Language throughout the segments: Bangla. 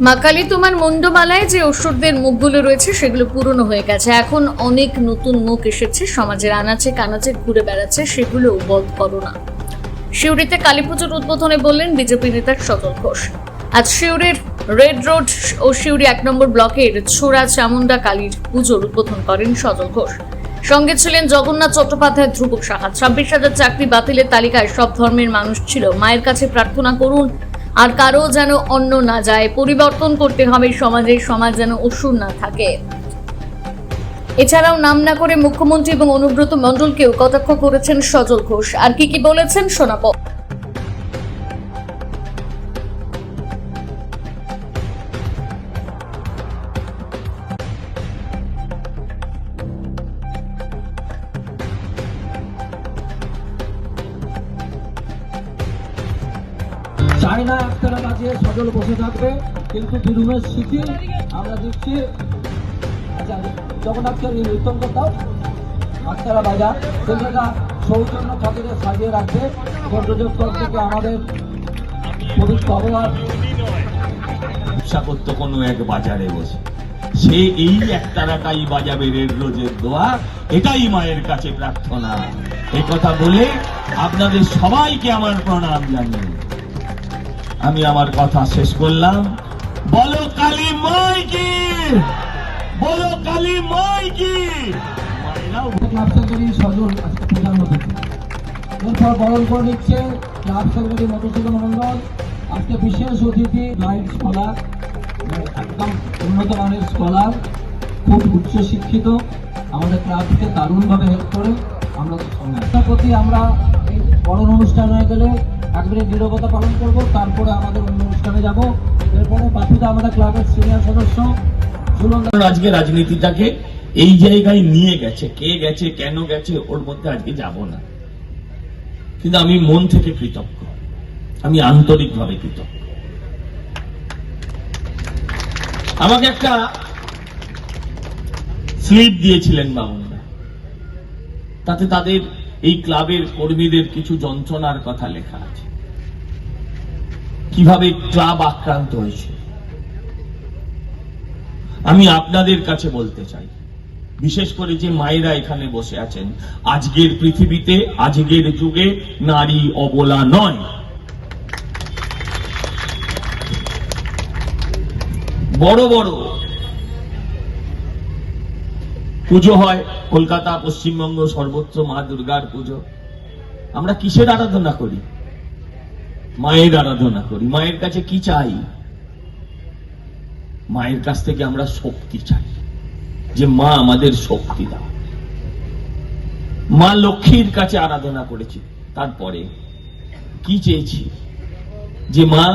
মা কালী তোমার মুন্ডমালায় যে অসুরদের মুখগুলো রয়েছে সেগুলো পুরনো হয়ে গেছে, এখন অনেক নতুন মুখ এসেছে, সমাজের আনাচে কানাচে ঘুরে বেড়াচ্ছে, সেগুলো বন্ধ করো না। সিউড়িতে কালী পুজোর উদ্বোধনে বললেন বিজেপি নেতা সজল ঘোষ। আজ সিউড়ির রেড রোড ও সিউড়ি 1 নম্বর ব্লকের ছোড়া চামুন্ডা কালীর পুজোর উদ্বোধন করেন সজল ঘোষ। সঙ্গে ছিলেন জগন্নাথ চট্টোপাধ্যায়, ধ্রুব সাহা। 26,000 চাকরি বাতিলের তালিকায় সব ধর্মের মানুষ ছিল। মায়ের কাছে প্রার্থনা করুন আর কারো যেন অন্ন না যায়, পরিবর্তন করতে হবে সমাজে, সমাজ যেন অসুর না থাকে। এছাড়াও নাম না করে মুখ্যমন্ত্রী এবং অনুব্রত মণ্ডলকেও কটাক্ষ করেছেন সজল ঘোষ। আর কি বলেছেন শোনাব। চায়না একতারা বাজিয়ে সজল বসে থাকবে, কিন্তু বীরভূমের স্মৃতি আমরা দিচ্ছি। আচ্ছা, জগন্নাথকে উত্তম করতাম একতারা বাজা সেটা সৌজন্য খাতিরে সাজিয়ে রাখবে। পর্যটক থেকে আমাদের পবিত্র অবহার ব্যবসা করতো কোনো এক বাজারে বসে, সে এই একতারাটাই বাজাবে রেড রোজের দোয়া, এটাই মায়ের কাছে প্রার্থনা। এই কথা বলে আপনাদের সবাইকে আমার প্রণাম জানিয়ে আমি আমার কথা শেষ করলাম। বলো কালী মাই কি, বলো কালী মাই কি। ক্লাব সেক্রেটারি সজল আজকে প্রধান অতিথি, এরপর বরণ করে নিচ্ছে ক্লাব সেক্রেটারি মধুসূদন মণ্ডল। আজকে বিশেষ অতিথি লাইট স্কলার, একদম উন্নত মানের স্কলার, খুব উচ্চ শিক্ষিত, আমাদের ক্লাবকে দারুণভাবে হেল্প করে। আমরা প্রতি আমরা এই বরণ অনুষ্ঠান হয়ে গেলে একবারে নীরবতা পালন করব, তারপরে আমাদের অন্য অনুষ্ঠানে যাব। এরপরে বাপিদা আমাদের ক্লাবের সিনিয়র সদস্য। আজকে রাজনীতিটাকে এই জায়গায় নিয়ে গেছে, কে গেছে, কেন গেছে, ওর মধ্যে আজকে যাব না। কিন্তু আমি মন থেকে কৃতজ্ঞ, আমি আন্তরিকভাবে কৃতজ্ঞ। আমাকে একটা স্লিপ দিয়েছিলেন বাবুরা, তাতে তাদের এই ক্লাবের কর্মীদের কিছু যন্ত্রণার কথা লেখা আছে, কিভাবে ক্লাব আক্রান্ত হয়েছে। আমি আপনাদের কাছে বলতে চাই, বিশেষ করে যে মায়েরা এখানে বসে আছেন, আজকের পৃথিবীতে, আজকের যুগে নারী অবলা নয়। বড় বড় পুজো হয় কলকাতা, পশ্চিমবঙ্গ, সর্বত্র মা দুর্গার পুজো। আমরা কিসের আরাধনা করি? মায়ের আরাধনা করি। মায়ের কাছে কি চাই? মায়ের কাছ থেকে আমরা শক্তি চাই, যে মা আমাদের শক্তি দাও। মা লক্ষ্মীর কাছে আরাধনা করেছি, তারপরে কি চেয়েছি? যে মা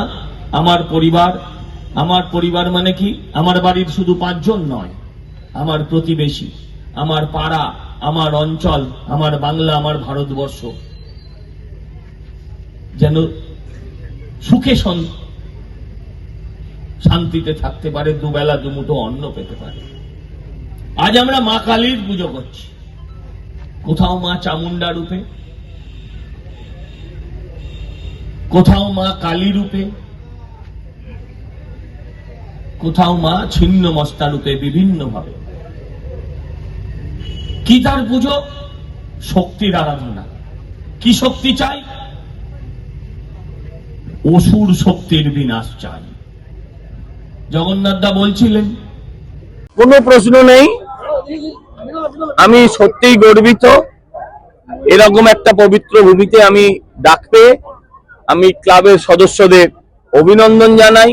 আমার পরিবার মানে কি? আমার বাড়ির শুধু 5 জন নয়, আমার প্রতিবেশী, আমার পাড়া, আমার অঞ্চল, আমার বাংলা, আমার ভারতবর্ষ যেন সুখে শান্তিতে থাকতে পারে, দুবেলা দুমুঠো অন্ন পেতে পারে। আজ আমরা মা কালীর পুজো করছি, কোথাও মা চামুন্ডা রূপে, কোথাও মা কালী রূপে, কোথাও মা ছিন্ন মস্তা রূপে, বিভিন্ন ভাবে। কি তার পুজো? শক্তির আরাধনা। কি শক্তি চাই? অসুর শক্তির বিনাশ চাই। জগন্নাথ দা বলছিলেন, কোনো প্রশ্ন নেই, আমি সত্যিই গর্বিত এরকম একটা পবিত্র ভূমিতে আমি ডাক পেয়ে। আমি ক্লাবের সদস্যদের অভিনন্দন জানাই।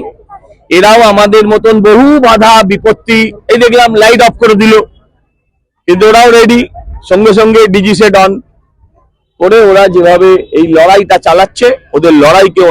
এরাও আমাদের মতন বহু বাধা বিপত্তি, এই দেখলাম লাইট অফ করে দিল, কিন্তু ওরাও রেডি, সঙ্গে সঙ্গে ডিজি সেট অন করে ওরা যেভাবে এই লড়াইটা চালাচ্ছে, ওদের লড়াইকেও